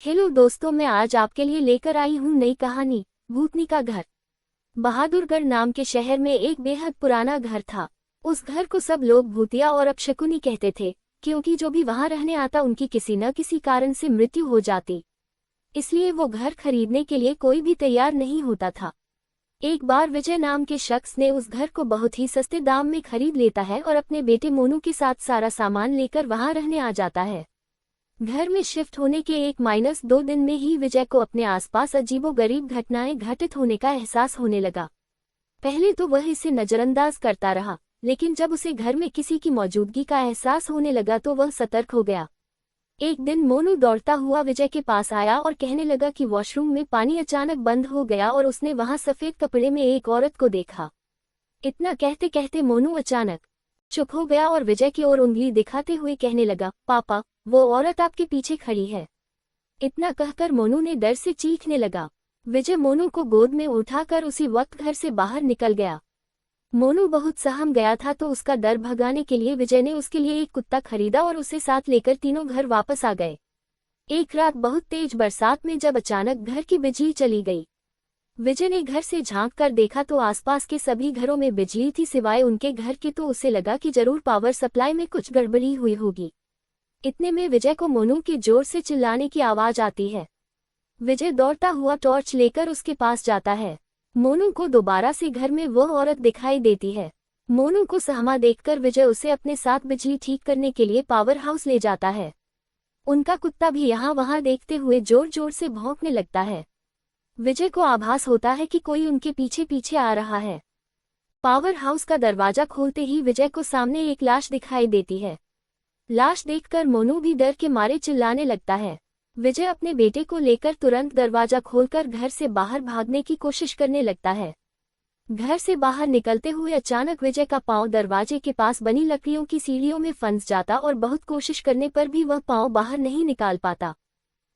Hello दोस्तों, मैं आज आपके लिए लेकर आई हूँ नई कहानी भूतनी का घर। बहादुरगढ़ नाम के शहर में एक बेहद पुराना घर था। उस घर को सब लोग भूतिया और अपशकुनी कहते थे, क्योंकि जो भी वहां रहने आता उनकी किसी न किसी कारण से मृत्यु हो जाती। इसलिए वो घर खरीदने के लिए कोई भी तैयार नहीं होता था। एक बार विजय नाम के शख्स ने उस घर को बहुत ही सस्ते दाम में खरीद लेता है और अपने बेटे मोनू के साथ सारा सामान लेकर वहां रहने आ जाता है। घर में शिफ्ट होने के 1-2 दिन में ही विजय को अपने आसपास अजीबोगरीब घटनाएं घटित होने का एहसास होने लगा। पहले तो वह इसे नजरअंदाज करता रहा, लेकिन जब उसे घर में किसी की मौजूदगी का एहसास होने लगा तो वह सतर्क हो गया। एक दिन मोनू दौड़ता हुआ विजय के पास आया और कहने लगा कि वॉशरूम में पानी अचानक बंद हो गया और उसने वहां सफेद कपड़े में एक औरत को देखा। इतना कहते कहते मोनू अचानक चुप हो गया और विजय की ओर उंगली दिखाते हुए कहने लगा, पापा, वो औरत आपके पीछे खड़ी है। इतना कहकर मोनू ने डर से चीखने लगा। विजय मोनू को गोद में उठाकर उसी वक्त घर से बाहर निकल गया। मोनू बहुत सहम गया था, तो उसका डर भगाने के लिए विजय ने उसके लिए एक कुत्ता खरीदा और उसे साथ लेकर तीनों घर वापस आ गए। एक रात बहुत तेज बरसात में जब अचानक घर की बिजली चली गई, विजय ने घर से झांक कर देखा तो आसपास के सभी घरों में बिजली थी सिवाय उनके घर के। तो उसे लगा कि जरूर पावर सप्लाई में कुछ गड़बड़ी हुई होगी। इतने में विजय को मोनू के जोर से चिल्लाने की आवाज आती है। विजय दौड़ता हुआ टॉर्च लेकर उसके पास जाता है। मोनू को दोबारा से घर में वह औरत दिखाई देती है। मोनू को सहमा देखकर विजय उसे अपने साथ बिजली ठीक करने के लिए पावर हाउस ले जाता है। उनका कुत्ता भी यहाँ वहां देखते हुए जोर जोर से भौंकने लगता है। विजय को आभास होता है कि कोई उनके पीछे पीछे आ रहा है। पावर हाउस का दरवाजा खोलते ही विजय को सामने एक लाश दिखाई देती है। लाश देखकर मोनू भी डर के मारे चिल्लाने लगता है। विजय अपने बेटे को लेकर तुरंत दरवाजा खोलकर घर से बाहर भागने की कोशिश करने लगता है। घर से बाहर निकलते हुए अचानक विजय का पांव दरवाजे के पास बनी लकड़ियों की सीढ़ियों में फंस जाता और बहुत कोशिश करने पर भी वह पांव बाहर नहीं निकाल पाता।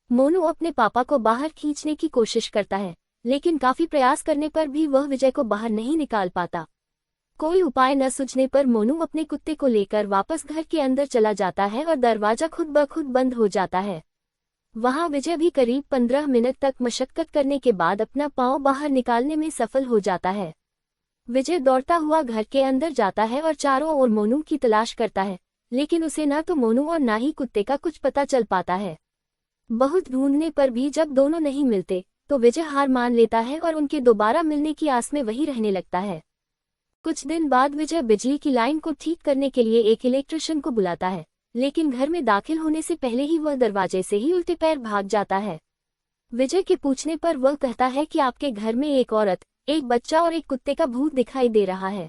मोनू अपने पापा को बाहर खींचने की कोशिश करता है, लेकिन काफी प्रयास करने पर भी वह विजय को बाहर नहीं निकाल पाता। कोई उपाय न सूझने पर मोनू अपने कुत्ते को लेकर वापस घर के अंदर चला जाता है और दरवाजा खुद ब खुद बंद हो जाता है। वहां विजय भी करीब 15 मिनट तक मशक्कत करने के बाद अपना पांव बाहर निकालने में सफल हो जाता है। विजय दौड़ता हुआ घर के अंदर जाता है और चारों ओर मोनू की तलाश करता है, लेकिन उसे न तो मोनू और न ही कुत्ते का कुछ पता चल पाता है। बहुत ढूंढने पर भी जब दोनों नहीं मिलते तो विजय हार मान लेता है और उनके दोबारा मिलने की आस में वहीं रहने लगता है। कुछ दिन बाद विजय बिजली की लाइन को ठीक करने के लिए एक इलेक्ट्रिशियन को बुलाता है, लेकिन घर में दाखिल होने से पहले ही वह दरवाजे से ही उल्टे पैर भाग जाता है। विजय के पूछने पर वह कहता है कि आपके घर में एक औरत, एक बच्चा और एक कुत्ते का भूत दिखाई दे रहा है।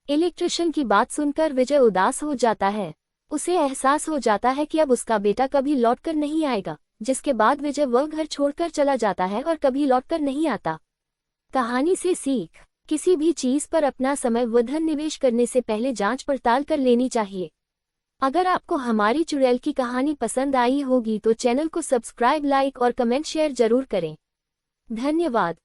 इलेक्ट्रिशियन की बात सुनकर विजय उदास हो जाता है। उसे एहसास हो जाता है कि अब उसका बेटा कभी लौटकर नहीं आएगा, जिसके बाद विजय वह घर छोड़कर चला जाता है और कभी लौटकर नहीं आता। कहानी से सीख, किसी भी चीज पर अपना समय व धन निवेश करने से पहले जांच पड़ताल कर लेनी चाहिए। अगर आपको हमारी चुड़ैल की कहानी पसंद आई होगी तो चैनल को सब्सक्राइब, लाइक और कमेंट शेयर जरूर करें। धन्यवाद।